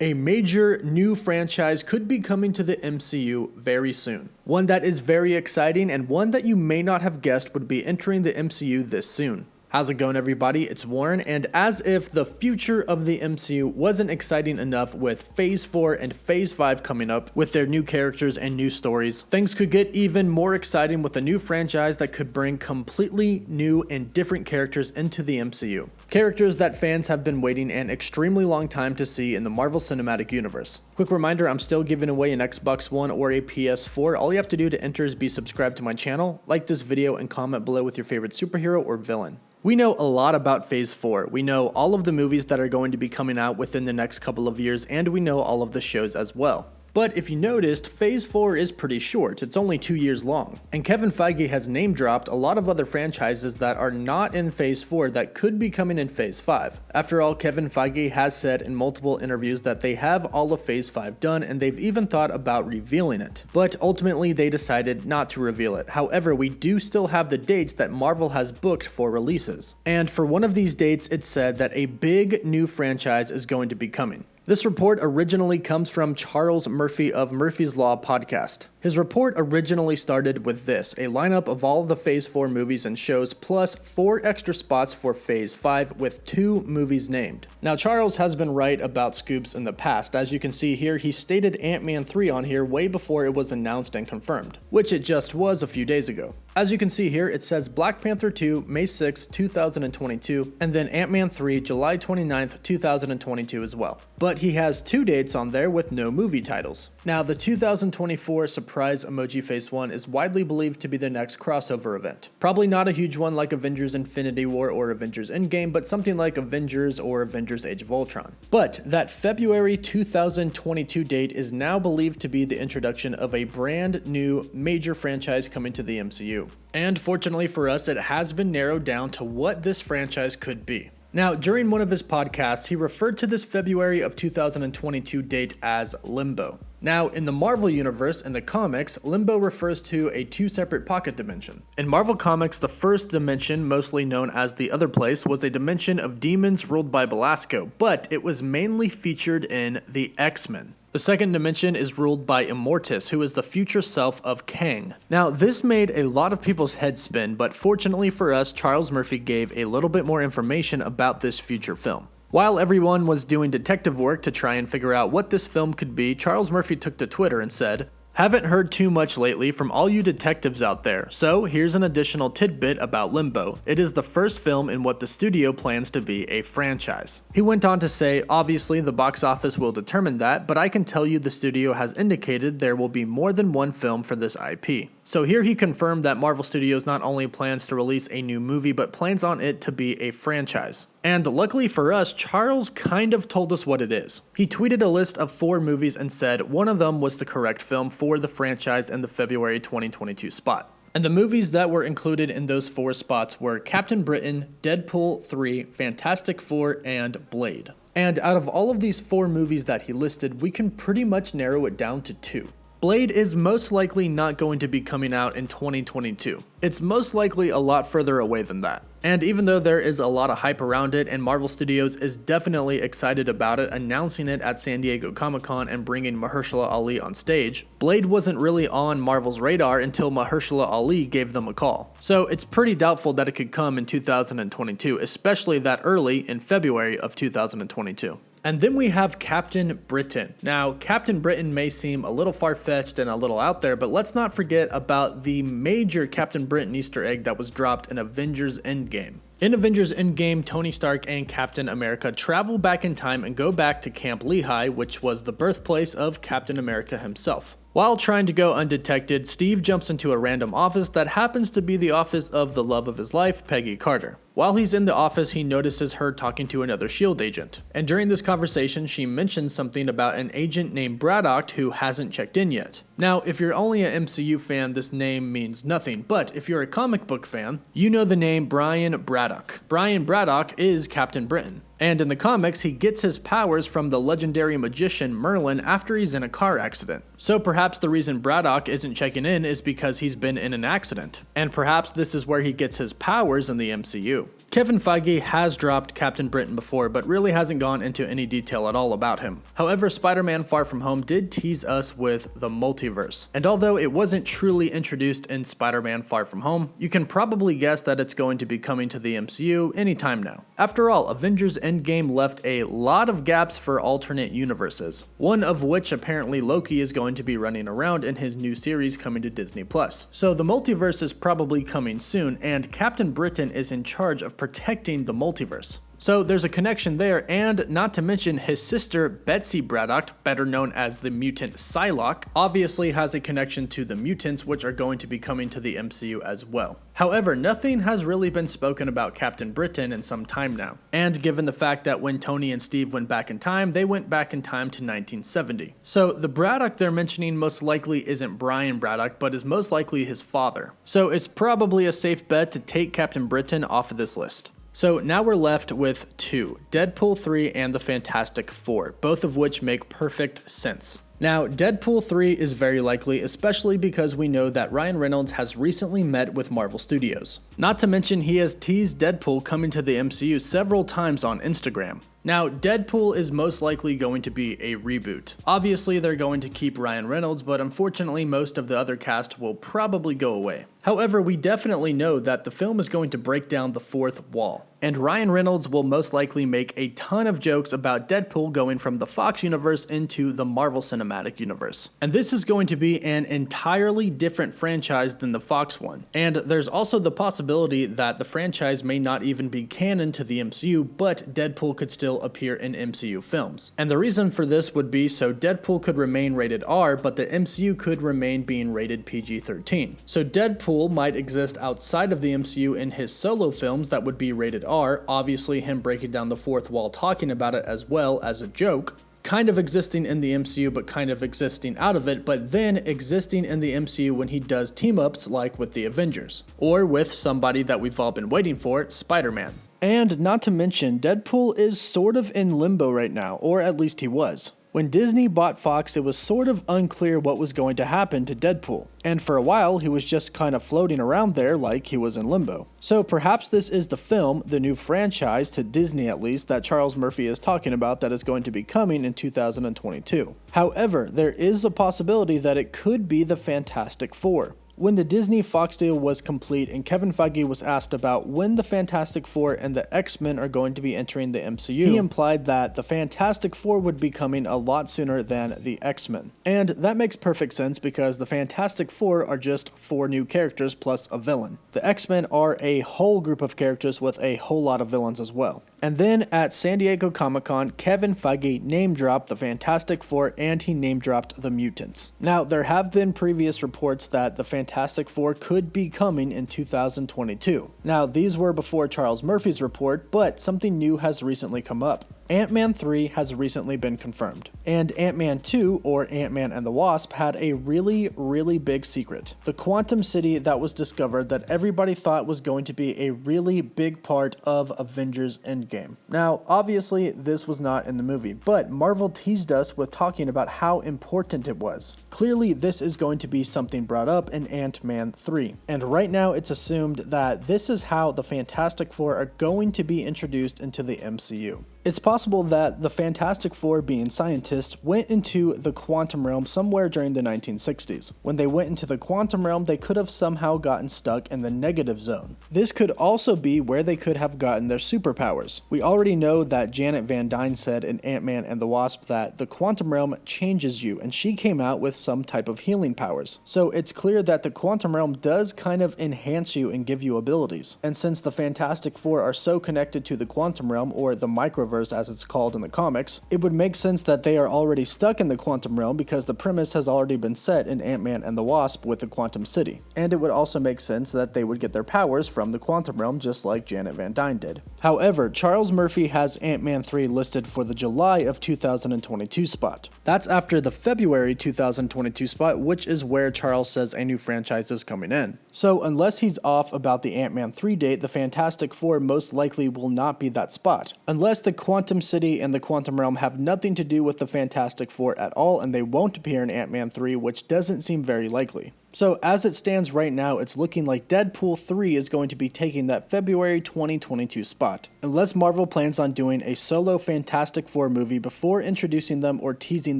A major new franchise could be coming to the MCU very soon. One that is very exciting and one that you may not have guessed would be entering the MCU this soon. How's it going, everybody? It's Warren, and as if the future of the MCU wasn't exciting enough with Phase 4 and Phase 5 coming up with their new characters and new stories, things could get even more exciting with a new franchise that could bring completely new and different characters into the MCU. Characters that fans have been waiting an extremely long time to see in the Marvel Cinematic Universe. Quick reminder, I'm still giving away an Xbox One or a PS4. All you have to do to enter is be subscribed to my channel, like this video, and comment below with your favorite superhero or villain. We know a lot about Phase 4. We know all of the movies that are going to be coming out within the next couple of years, and we know all of the shows as well. But if you noticed, Phase 4 is pretty short. It's only 2 years long. And Kevin Feige has name dropped a lot of other franchises that are not in Phase 4 that could be coming in Phase 5. After all, Kevin Feige has said in multiple interviews that they have all of Phase 5 done, and they've even thought about revealing it. But ultimately, they decided not to reveal it. However, we do still have the dates that Marvel has booked for releases. And for one of these dates, it said that a big new franchise is going to be coming. This report originally comes from Charles Murphy of Murphy's Law podcast. His report originally started with this, a lineup of all of the Phase 4 movies and shows plus 4 extra spots for Phase 5 with 2 movies named. Now, Charles has been right about scoops in the past. As you can see here, he stated Ant-Man 3 on here way before it was announced and confirmed, which it just was a few days ago. As you can see here, it says Black Panther 2, May 6, 2022, and then Ant-Man 3, July 29th, 2022 as well. But he has 2 dates on there with no movie titles. Now, the 2024 surprise emoji face one is widely believed to be the next crossover event. Probably not a huge one like Avengers Infinity War or Avengers Endgame, but something like Avengers or Avengers Age of Ultron. But that February 2022 date is now believed to be the introduction of a brand new major franchise coming to the MCU. And fortunately for us, it has been narrowed down to what this franchise could be. Now, during one of his podcasts, he referred to this February of 2022 date as Limbo. Now, in the Marvel Universe, in the comics, Limbo refers to a 2 separate pocket dimension. In Marvel Comics, the first dimension, mostly known as the Other Place, was a dimension of demons ruled by Belasco, but it was mainly featured in the X-Men. The second dimension is ruled by Immortus, who is the future self of Kang. Now, this made a lot of people's heads spin, but fortunately for us, Charles Murphy gave a little bit more information about this future film. While everyone was doing detective work to try and figure out what this film could be, Charles Murphy took to Twitter and said, "Haven't heard too much lately from all you detectives out there, so here's an additional tidbit about Limbo. It is the first film in what the studio plans to be a franchise." He went on to say, "Obviously the box office will determine that, but I can tell you the studio has indicated there will be more than one film for this IP." So here he confirmed that Marvel Studios not only plans to release a new movie, but plans on it to be a franchise. And luckily for us, Charles kind of told us what it is. He tweeted a list of 4 movies and said one of them was the correct film for the franchise in the February 2022 spot. And the movies that were included in those 4 spots were Captain Britain, Deadpool 3, Fantastic Four, and Blade. And out of all of these 4 movies that he listed, we can pretty much narrow it down to 2. Blade is most likely not going to be coming out in 2022. It's most likely a lot further away than that. And even though there is a lot of hype around it and Marvel Studios is definitely excited about it, announcing it at San Diego Comic-Con and bringing Mahershala Ali on stage, Blade wasn't really on Marvel's radar until Mahershala Ali gave them a call. So it's pretty doubtful that it could come in 2022, especially that early in February of 2022. And then we have Captain Britain. Now, Captain Britain may seem a little far-fetched and a little out there, but let's not forget about the major Captain Britain Easter egg that was dropped in Avengers Endgame. In Avengers Endgame, Tony Stark and Captain America travel back in time and go back to Camp Lehigh, which was the birthplace of Captain America himself. While trying to go undetected, Steve jumps into a random office that happens to be the office of the love of his life, Peggy Carter. While he's in the office, he notices her talking to another S.H.I.E.L.D. agent. And during this conversation, she mentions something about an agent named Braddock who hasn't checked in yet. Now, if you're only an MCU fan, this name means nothing, but if you're a comic book fan, you know the name Brian Braddock. Brian Braddock is Captain Britain. And in the comics, he gets his powers from the legendary magician Merlin after he's in a car accident. So perhaps the reason Braddock isn't checking in is because he's been in an accident. And perhaps this is where he gets his powers in the MCU. Kevin Feige has dropped Captain Britain before, but really hasn't gone into any detail at all about him. However, Spider-Man Far From Home did tease us with the multiverse. And although it wasn't truly introduced in Spider-Man Far From Home, you can probably guess that it's going to be coming to the MCU anytime now. After all, Avengers Endgame left a lot of gaps for alternate universes, one of which apparently Loki is going to be running around in his new series coming to Disney+. So the multiverse is probably coming soon, and Captain Britain is in charge of protecting the multiverse. So there's a connection there, and not to mention his sister Betsy Braddock, better known as the mutant Psylocke, obviously has a connection to the mutants, which are going to be coming to the MCU as well. However, nothing has really been spoken about Captain Britain in some time now, and given the fact that when Tony and Steve went back in time, they went back in time to 1970. So the Braddock they're mentioning most likely isn't Brian Braddock, but is most likely his father. So it's probably a safe bet to take Captain Britain off of this list. So now we're left with two, Deadpool 3 and the Fantastic Four, both of which make perfect sense. Now, Deadpool 3 is very likely, especially because we know that Ryan Reynolds has recently met with Marvel Studios. Not to mention he has teased Deadpool coming to the MCU several times on Instagram. Now, Deadpool is most likely going to be a reboot. Obviously, they're going to keep Ryan Reynolds, but unfortunately, most of the other cast will probably go away. However, we definitely know that the film is going to break down the fourth wall, and Ryan Reynolds will most likely make a ton of jokes about Deadpool going from the Fox universe into the Marvel Cinematic Universe. And this is going to be an entirely different franchise than the Fox one. And there's also the possibility that the franchise may not even be canon to the MCU, but Deadpool could still appear in MCU films. And the reason for this would be so Deadpool could remain rated R, but the MCU could remain being rated PG-13. So Deadpool might exist outside of the MCU in his solo films that would be rated R, obviously him breaking down the fourth wall talking about it as well as a joke, kind of existing in the MCU but kind of existing out of it, but then existing in the MCU when he does team-ups like with the Avengers, or with somebody that we've all been waiting for, Spider-Man. And not to mention, Deadpool is sort of in limbo right now, or at least he was. When Disney bought Fox, it was sort of unclear what was going to happen to Deadpool, and for a while he was just kind of floating around there like he was in limbo. So perhaps this is the film, the new franchise to Disney at least, that Charles Murphy is talking about that is going to be coming in 2022. However, there is a possibility that it could be the Fantastic Four. When the Disney-Fox deal was complete and Kevin Feige was asked about when the Fantastic Four and the X-Men are going to be entering the MCU, he implied that the Fantastic Four would be coming a lot sooner than the X-Men. And that makes perfect sense because the Fantastic Four are just 4 new characters plus a villain. The X-Men are a whole group of characters with a whole lot of villains as well. And then at San Diego Comic-Con, Kevin Feige name-dropped the Fantastic Four and he name-dropped the mutants. Now, there have been previous reports that the Fantastic Four could be coming in 2022. Now, these were before Charles Murphy's report, but something new has recently come up. Ant-Man 3 has recently been confirmed, and Ant-Man 2, or Ant-Man and the Wasp, had a really big secret. The Quantum City that was discovered that everybody thought was going to be a really big part of Avengers Endgame. Now, obviously, this was not in the movie, but Marvel teased us with talking about how important it was. Clearly, this is going to be something brought up in Ant-Man 3, and right now it's assumed that this is how the Fantastic Four are going to be introduced into the MCU. It's possible that the Fantastic Four, being scientists, went into the quantum realm somewhere during the 1960s. When they went into the quantum realm, they could have somehow gotten stuck in the negative zone. This could also be where they could have gotten their superpowers. We already know that Janet Van Dyne said in Ant-Man and the Wasp that the quantum realm changes you, and she came out with some type of healing powers. So it's clear that the quantum realm does kind of enhance you and give you abilities. And since the Fantastic Four are so connected to the quantum realm, or the microverse as it's called in the comics, it would make sense that they are already stuck in the quantum realm because the premise has already been set in Ant-Man and the Wasp with the Quantum City. And it would also make sense that they would get their powers from the quantum realm just like Janet Van Dyne did. However, Charles Murphy has Ant-Man 3 listed for the July of 2022 spot. That's after the February 2022 spot, which is where Charles says a new franchise is coming in. So unless he's off about the Ant-Man 3 date, the Fantastic Four most likely will not be that spot. Unless the Quantum City and the Quantum Realm have nothing to do with the Fantastic Four at all and they won't appear in Ant-Man 3, which doesn't seem very likely. So as it stands right now, it's looking like Deadpool 3 is going to be taking that February 2022 spot. Unless Marvel plans on doing a solo Fantastic Four movie before introducing them or teasing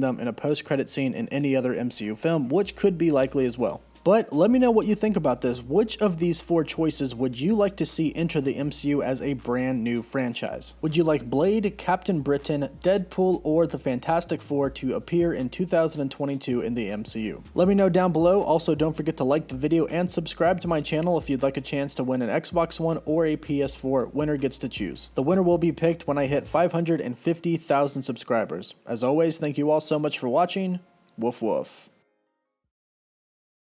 them in a post-credit scene in any other MCU film, which could be likely as well. But let me know what you think about this. Which of these 4 choices would you like to see enter the MCU as a brand new franchise? Would you like Blade, Captain Britain, Deadpool, or the Fantastic Four to appear in 2022 in the MCU? Let me know down below. Also, don't forget to like the video and subscribe to my channel if you'd like a chance to win an Xbox One or a PS4. Winner gets to choose. The winner will be picked when I hit 550,000 subscribers. As always, thank you all so much for watching. Woof woof.